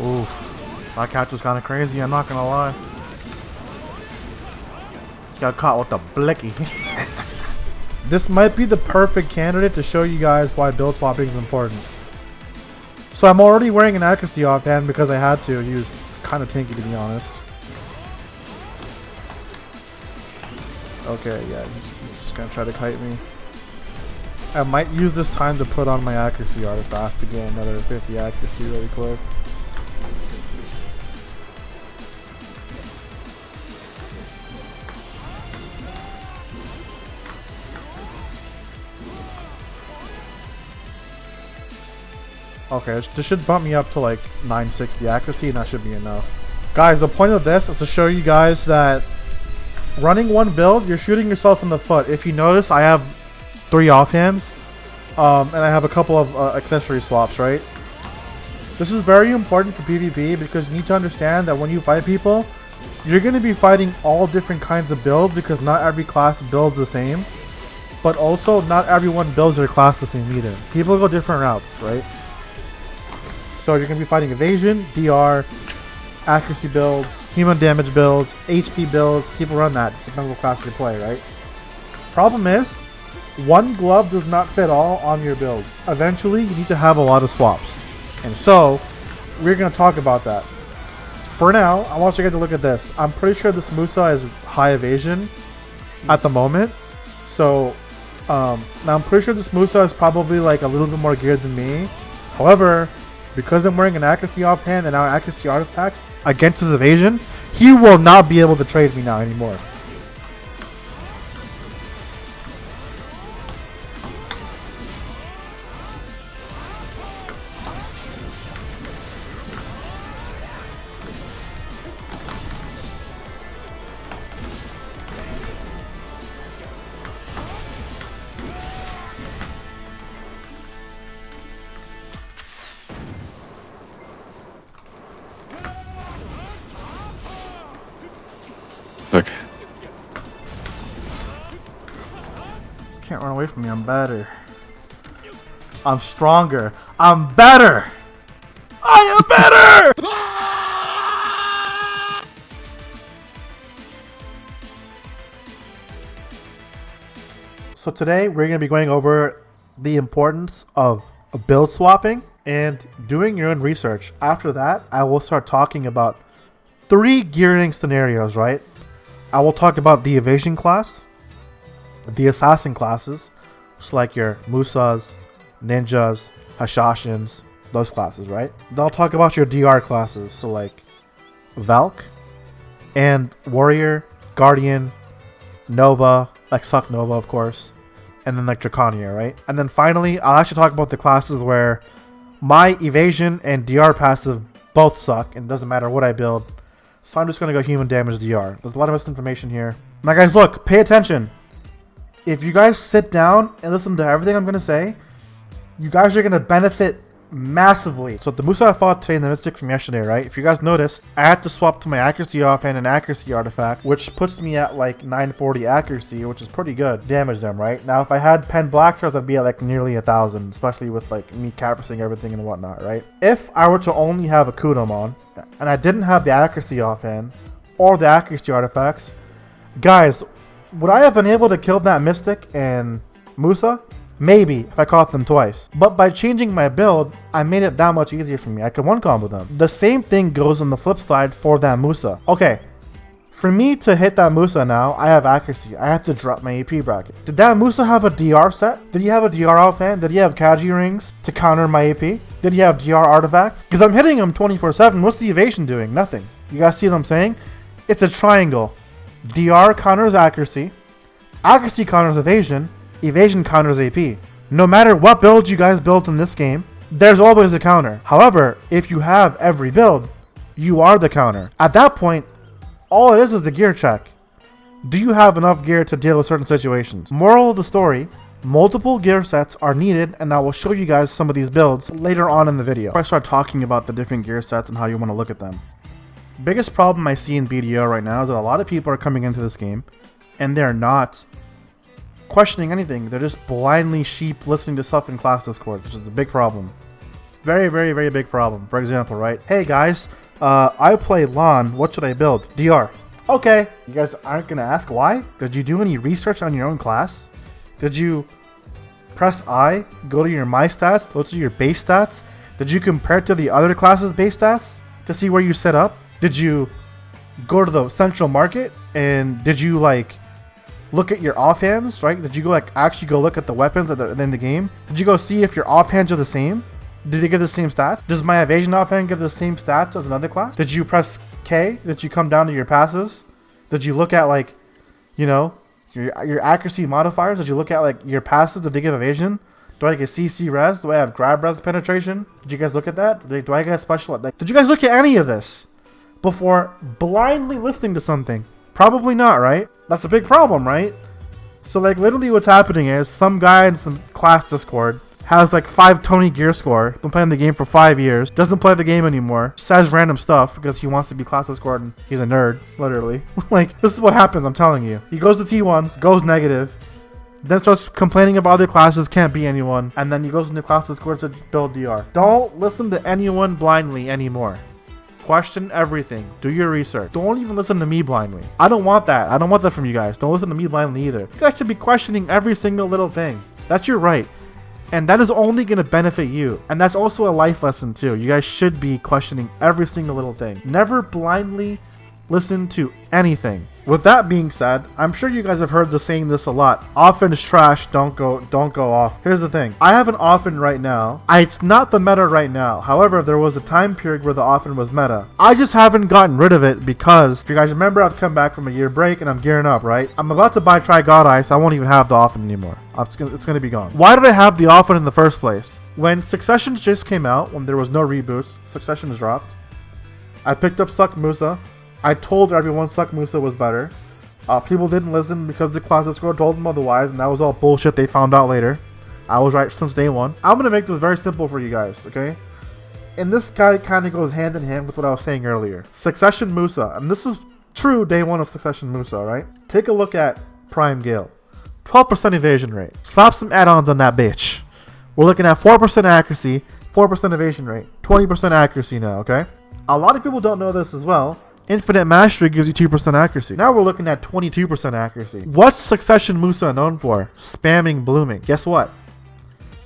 Ooh, that catch was kind of crazy, I'm not gonna lie. Got caught with the blicky. This might be the perfect candidate to show you guys why build swapping is important. So I'm already wearing an accuracy offhand because I had to. He was kind of tanky, to be honest. Okay, yeah, he's just gonna try to kite me. I might use this time to put on my accuracy artifact to get another 50 accuracy really quick. Okay, this should bump me up to like 960 accuracy, and that should be enough. Guys, the point of this is to show you guys that running one build, you're shooting yourself in the foot. If you notice, I have 3 offhands, and I have a couple of accessory swaps, right? This is very important for PvP because you need to understand that when you fight people, you're going to be fighting all different kinds of builds because not every class builds the same, but also not everyone builds their class the same either. People go different routes, right? So you're going to be fighting evasion, DR, accuracy builds, human damage builds, HP builds. People run that. It's a single class they play, right? Problem is, one glove does not fit all on your builds. Eventually, you need to have a lot of swaps. And so, we're going to talk about that. For now, I want you guys to look at this. I'm pretty sure this Musa is high evasion at the moment. So, now I'm pretty sure this Musa is probably like a little bit more geared than me. However, because I'm wearing an accuracy offhand and now accuracy artifacts against his evasion, he will not be able to trade me now anymore. Okay. Can't run away from me, I'm better. I'm stronger. I'm better! I am better! So today we're going to be going over the importance of build swapping and doing your own research. After that, I will start talking about 3 gearing scenarios, right? I will talk about the evasion class, the assassin classes, so like your Musas, Ninjas, Hashashins, those classes, right? Then I'll talk about your DR classes, so like Valk, and Warrior, Guardian, Nova, like Suck Nova of course, and then like Draconia, right? And then finally, I'll actually talk about the classes where my evasion and DR passive both suck, and it doesn't matter what I build. So I'm just going to go human damage DR. There's a lot of misinformation here. Now guys, look, pay attention. If you guys sit down and listen to everything I'm going to say, you guys are going to benefit massively. So the Musa I fought today in the Mystic from yesterday, right? If you guys noticed, I had to swap to my accuracy offhand and accuracy artifact, which puts me at like 940 accuracy, which is pretty good. Damage them, right? Now if I had pen black stars, I'd be at like nearly 1,000, especially with like me capturing everything and whatnot, right? If I were to only have a Kudum on, and I didn't have the accuracy offhand or the accuracy artifacts, guys, would I have been able to kill that Mystic and Musa? Maybe, if I caught them twice. But by changing my build, I made it that much easier for me. I could one-combo them. The same thing goes on the flip side for that Musa. Okay, for me to hit that Musa now, I have accuracy. I have to drop my AP bracket. Did that Musa have a DR set? Did he have a DR offhand? Did he have Kaji rings to counter my AP? Did he have DR artifacts? Because I'm hitting him 24/7. What's the evasion doing? Nothing. You guys see what I'm saying? It's a triangle. DR counters accuracy. Accuracy counters evasion. Evasion counters AP. No matter what build you guys built in this game, there's always a counter. However, if you have every build, you are the counter. At that point, all it is the gear check. Do you have enough gear to deal with certain situations? Moral of the story, multiple gear sets are needed, and I will show you guys some of these builds later on in the video. Before I start talking about the different gear sets and how you want to look at them. Biggest problem I see in BDO right now is that a lot of people are coming into this game and they're not questioning anything. They're just blindly sheep listening to stuff in class Discord, which is a big problem. Very, very, very big problem. For example, right? Hey guys, I play LAN. What should I build? DR. Okay. You guys aren't gonna ask why? Did you do any research on your own class? Did you press I, go to your my stats, go to your base stats? Did you compare it to the other classes' base stats to see where you set up? Did you go to the central market and did you like look at your offhands, right? Did you go like actually go look at the weapons in the game? Did you go see if your offhands are the same? Did they give the same stats? Does my evasion offhand give the same stats as another class? Did you press K? Did you come down to your passives? Did you look at like, you know, your accuracy modifiers? Did you look at like your passives? Did they give evasion? Do I get CC res? Do I have grab res penetration? Did you guys look at that? Do I get special? Like, did you guys look at any of this before blindly listening to something? Probably not, right? That's a big problem, right? So like literally what's happening is some guy in some class Discord has like 5 Tony gear score, been playing the game for 5 years, doesn't play the game anymore, says random stuff because he wants to be class Discord and he's a nerd, literally. Like, this is what happens, I'm telling you. He goes to T1s, goes negative, then starts complaining about other classes, can't be anyone, and then he goes into class Discord to build DR. Don't listen to anyone blindly anymore. Question everything. Do your research. Don't even listen to me blindly. I don't want that. I don't want that from you guys. Don't listen to me blindly either. You guys should be questioning every single little thing. That's your right. And that is only going to benefit you. And that's also a life lesson too. You guys should be questioning every single little thing. Never blindly listen to anything. With that being said, I'm sure you guys have heard the saying this a lot. Offense trash, don't go off. Here's the thing. I have an offense right now. It's not the meta right now. However, there was a time period where the offense was meta. I just haven't gotten rid of it because, if you guys remember, I've come back from a year break and I'm gearing up, right? I'm about to buy Try God Ice. I won't even have the offense anymore. It's going to be gone. Why did I have the offense in the first place? When Successions just came out, when there was no reboots, Successions dropped. I picked up Suck Musa. I told everyone Suck Musa was better. People didn't listen because the class Discord told them otherwise, and that was all bullshit they found out later. I was right since day one. I'm going to make this very simple for you guys, okay? And this guy kind of goes hand in hand with what I was saying earlier. Succession Musa, and this is true day one of Succession Musa, right? Take a look at Prime Gale. 12% evasion rate. Slap some add-ons on that bitch. We're looking at 4% accuracy, 4% evasion rate, 20% accuracy now, okay? A lot of people don't know this as well. Infinite Mastery gives you 2% accuracy. Now we're looking at 22% accuracy. What's Succession Musa known for? Spamming blooming. Guess what?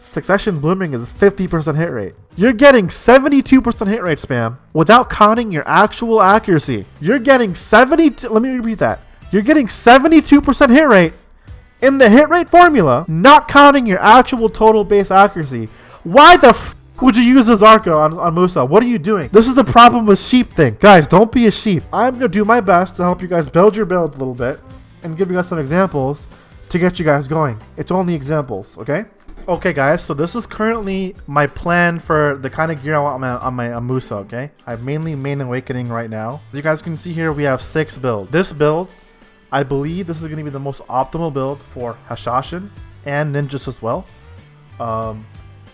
Succession blooming is a 50% hit rate. You're getting 72% hit rate spam without counting your actual accuracy. You're getting let me repeat that. You're getting 72% hit rate in the hit rate formula, not counting your actual total base accuracy. Why the f would you use this Arco on Musa? What are you doing? This is the problem with sheep thing. Guys, don't be a sheep. I'm going to do my best to help you guys build your builds a little bit and give you guys some examples to get you guys going. It's only examples, okay? Okay, guys, so this is currently my plan for the kind of gear I want on my Musa, okay? I have mainly Main Awakening right now. As you guys can see here, we have 6 builds. This build, I believe this is going to be the most optimal build for Hashashin and Ninjas as well.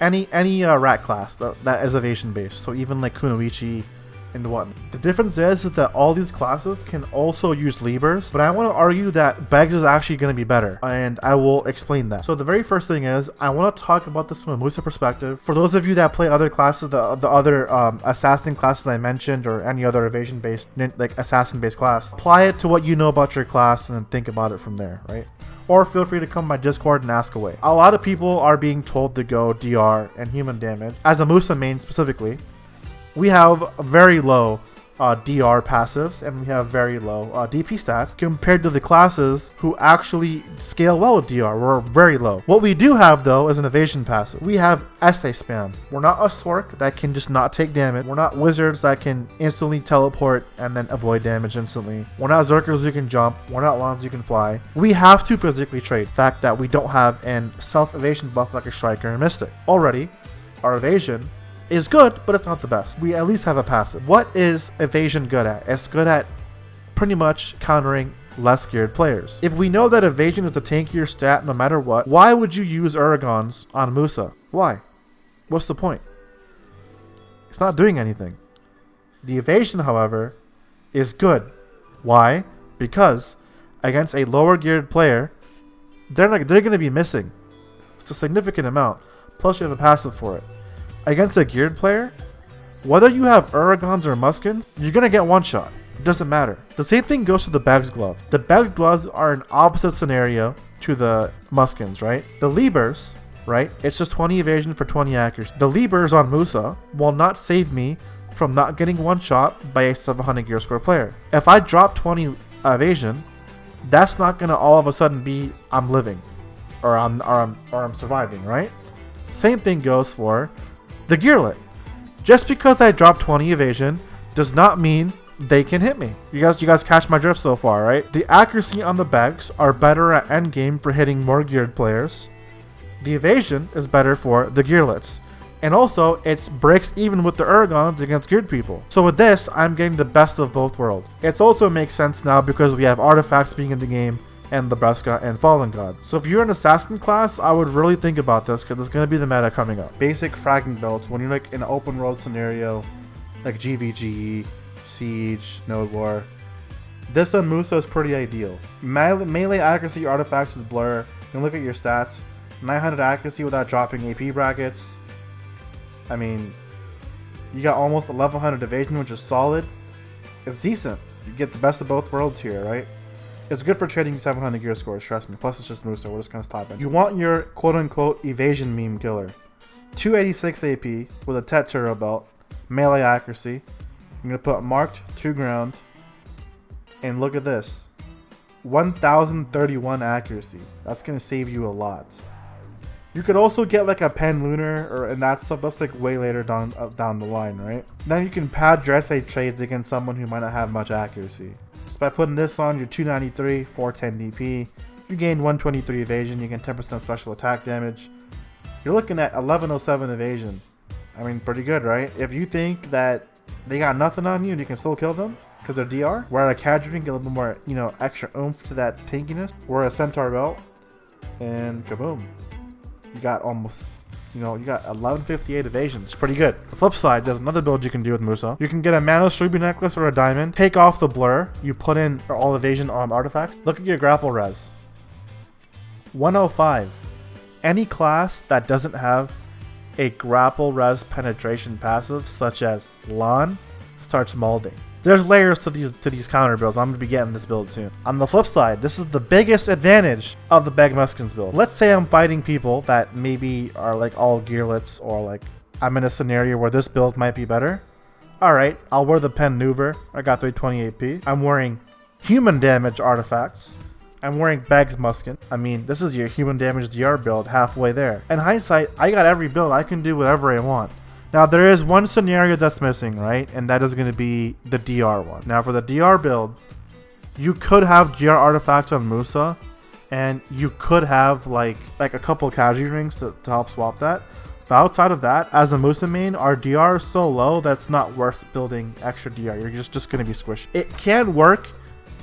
Any rat class that is evasion based, so even like Kunoichi and whatnot. The difference is that all these classes can also use levers, but I want to argue that Begs is actually going to be better, and I will explain that. So the very first thing is, I want to talk about this from a Musa perspective. For those of you that play other classes, the other assassin classes I mentioned, or any other evasion based, like assassin based class, apply it to what you know about your class and then think about it from there, right? Or feel free to come to my Discord and ask away. A lot of people are being told to go DR and human damage. As a Musa main specifically, we have very low DR passives and we have very low DP stats compared to the classes who actually scale well with DR. We're very low. What we do have though is an evasion passive. We have essay spam. We're not a Sork that can just not take damage. We're not wizards that can instantly teleport and then avoid damage instantly. We're not Zerkers who can jump. We're not Lons who can fly. We have to physically trade. The fact that we don't have an self-evasion buff like a Striker and Mystic. Already, our evasion is good, but it's not the best. We at least have a passive. What is evasion good at? It's good at pretty much countering less geared players. If we know that evasion is the tankier stat no matter what, why would you use Uragons on Musa? Why? What's the point? It's not doing anything. The evasion, however, is good. Why? Because against a lower geared player, they're going to be missing. It's a significant amount. Plus you have a passive for it. against a geared player, whether you have Uragons or Muskins, you're gonna get one shot. It doesn't matter. The same thing goes to the Beg's Glove. The Beg's Gloves are an opposite scenario to the Muskins, right? The Libers, right? It's just 20 evasion for 20 accuracy. The Libers on Musa will not save me from not getting one shot by a 700 gear score player. If I drop 20 evasion, that's not gonna all of a sudden be I'm living or I'm surviving, right? Same thing goes for the Gearlet. Just because I drop 20 evasion does not mean they can hit me. You guys catch my drift so far, right? The accuracy on the Begs are better at endgame for hitting more geared players. The evasion is better for the Gearlets. And also, it breaks even with the Uragons against geared people. So with this, I'm getting the best of both worlds. It also makes sense now because we have artifacts being in the game and the Breska and Fallen God. So if you're an assassin class, I would really think about this because it's going to be the meta coming up. Basic fragging builds when you're like in an open world scenario like GVGE, Siege, Node War. This on Musa is pretty ideal. Melee accuracy artifacts is Blur. You can look at your stats. 900 accuracy without dropping AP brackets. I mean, you got almost 1100 evasion, which is solid. It's decent. You get the best of both worlds here, right? It's good for trading 700 gear scores, trust me. Plus, it's just Musa. We're just going to stop it. You want your quote-unquote evasion meme killer. 286 AP with a Tet Turbo belt. Melee accuracy. I'm going to put marked 2 ground. And look at this. 1031 accuracy. That's going to save you a lot. You could also get like a Pen Lunar and that stuff. That's like way later down the line, right? Then you can pad your SA trades against someone who might not have much accuracy. So by putting this on, you're 293, 410 DP. You gain 123 evasion. You get 10% special attack damage. You're looking at 1107 evasion. I mean, pretty good, right? If you think that they got nothing on you and you can still kill them because they're DR, wear a Cadre get a little bit more, extra oomph to that tankiness. Wear a Centaur belt, and kaboom. You got almost, you got 1158 evasion. It's pretty good. The flip side, there's another build you can do with Musa. You can get a Manos Ruby necklace or a diamond. Take off the blur. You put in all evasion on artifacts. Look at your grapple res. 105. Any class that doesn't have a grapple res penetration passive, such as Lan, starts molding. There's layers to these counter builds. I'm going to be getting this build soon. On the flip side, this is the biggest advantage of the Beg Muskins build. Let's say I'm fighting people that maybe are like all gearlets, or like I'm in a scenario where this build might be better. Alright, I'll wear the Pen Nuver. I got 320 AP. I'm wearing human damage artifacts. I'm wearing Beg's Muskin. I mean, this is your human damage DR build halfway there. In hindsight, I got every build. I can do whatever I want. Now, there is one scenario that's missing, right? And that is going to be the DR one. Now, for the DR build, you could have GR artifacts on Musa, and you could have like a couple of Kaji rings to help swap that. But outside of that, as a Musa main, our DR is so low that's not worth building extra DR. You're just going to be squished. It can work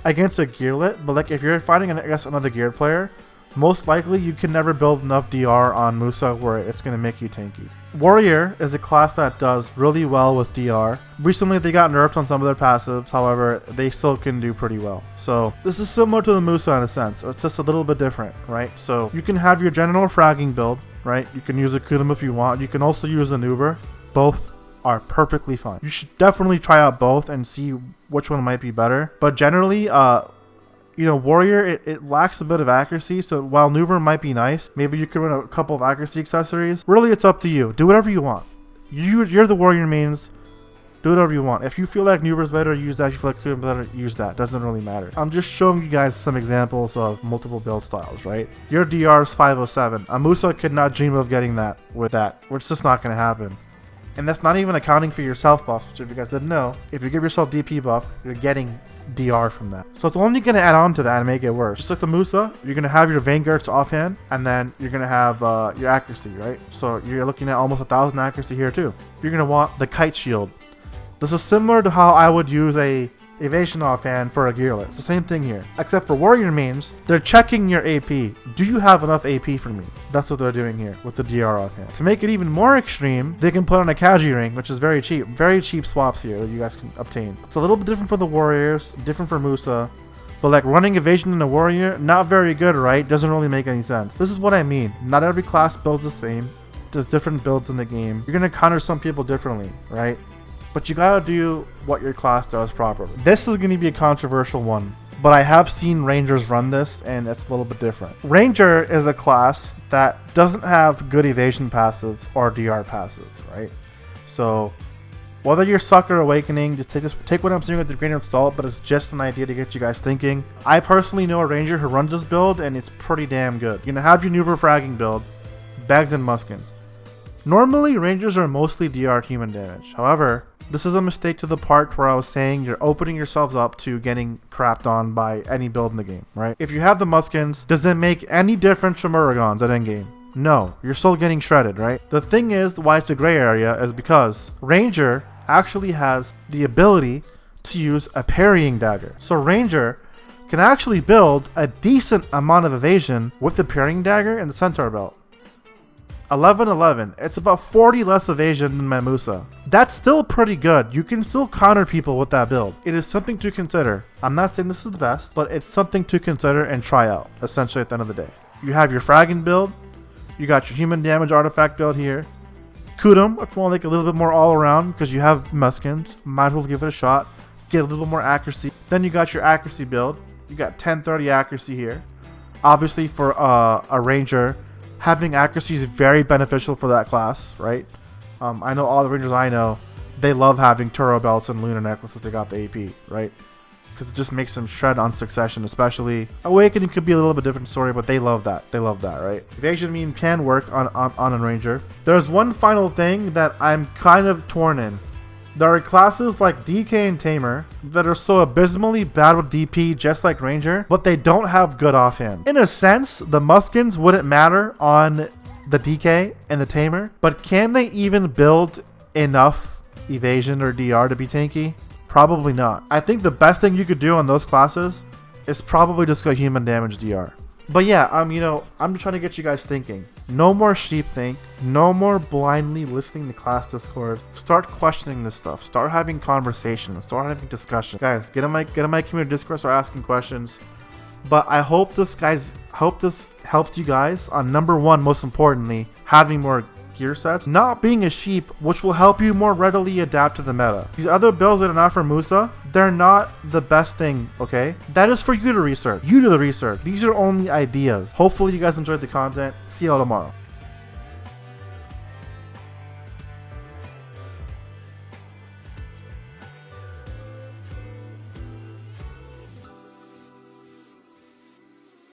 against a gearlet, but like if you're fighting against another geared player, most likely you can never build enough DR on Musa where it's going to make you tanky. Warrior is a class that does really well with DR. Recently they got nerfed on some of their passives, however they still can do pretty well. So this is similar to the Musa in a sense, it's just a little bit different, right? So you can have your general fragging build, right? You can use a Kudum if you want. You can also use a Nuver. Both are perfectly fine. You should definitely try out both and see which one might be better. But generally, Warrior, it lacks a bit of accuracy, so while Nuver might be nice, maybe you could run a couple of accuracy accessories. Really, it's up to you. Do whatever you want. You're the Warrior mains. Do whatever you want. If you feel like Nuver's better, use that. If you feel like Nuver's better, use that. Doesn't really matter. I'm just showing you guys some examples of multiple build styles, right? Your DR is 507. A Musa could not dream of getting that with that. It's just not going to happen. And that's not even accounting for your self buffs, which if you guys didn't know, if you give yourself DP buff, you're getting DR from that. So it's only going to add on to that and make it worse. Just like the Musa, you're going to have your Vanguards offhand, and then you're going to have your accuracy, right? So you're looking at almost 1,000 accuracy here too. You're going to want the Kite Shield. This is similar to how I would use a evasion offhand for a gearlet. It's the same thing here. Except for Warrior mains, they're checking your AP. Do you have enough AP for me? That's what they're doing here with the DR offhand. To make it even more extreme, they can put on a Kaji ring, which is very cheap. Very cheap swaps here that you guys can obtain. It's a little bit different for the Warriors, different for Musa. But like running evasion in a Warrior, not very good, right? Doesn't really make any sense. This is what I mean. Not every class builds the same. there's different builds in the game. You're gonna counter some people differently, right? But you gotta do what your class does properly. This is gonna be a controversial one, but I have seen Rangers run this, and it's a little bit different. Ranger is a class that doesn't have good evasion passives or DR passives, right? So whether you're Sucker or Awakening, just take what I'm saying with a grain of salt, but it's just an idea to get you guys thinking. I personally know a Ranger who runs this build, and it's pretty damn good. You're gonna have your Nuva fragging build, bags and muskins. Normally, Rangers are mostly DR human damage. However, this is a mistake to the part where I was saying you're opening yourselves up to getting crapped on by any build in the game, right? If you have the muskins, does it make any difference from Uragons at endgame? No, you're still getting shredded, right? The thing is, why it's a gray area is because Ranger actually has the ability to use a parrying dagger. So Ranger can actually build a decent amount of evasion with the parrying dagger and the centaur belt. 11-11. It's about 40 less evasion than my Musa. That's still pretty good. You can still counter people with that build. It is something to consider. I'm not saying this is the best, but it's something to consider and try out, essentially at the end of the day. You have your fragging build. You got your human damage artifact build here. Kudum, it's more like a little bit more all around because you have muskins. Might as well give it a shot. Get a little more accuracy. Then you got your accuracy build. You got 10-30 accuracy here. Obviously for a Ranger, having accuracy is very beneficial for that class, right? I know all the Rangers I know, they love having Turo belts and Lunar necklaces. They got the AP, right? Because it just makes them shred on succession, especially. Awakening could be a little bit different story, but they love that. They love that, right? Evasion meme can work on a Ranger. There's one final thing that I'm kind of torn in. There are classes like DK and Tamer that are so abysmally bad with DP just like Ranger, but they don't have good offhand. In a sense, the Muskins wouldn't matter on the DK and the Tamer, but can they even build enough evasion or DR to be tanky? Probably not. I think the best thing you could do on those classes is probably just go human damage DR. But yeah, I'm just trying to get you guys thinking. No more sheepthink. No more blindly listening to class Discord. Start questioning this stuff. Start having conversations. Start having discussion. Guys, get in my community Discord. Start asking questions. But I hope this helped you guys on number one, most importantly, having more gear sets, not being a sheep, which will help you more readily adapt to the meta. These other builds that are not for Musa, they're not the best thing, okay? That is for you to research. You do the research. These are only ideas. Hopefully you guys enjoyed the content. See you all tomorrow.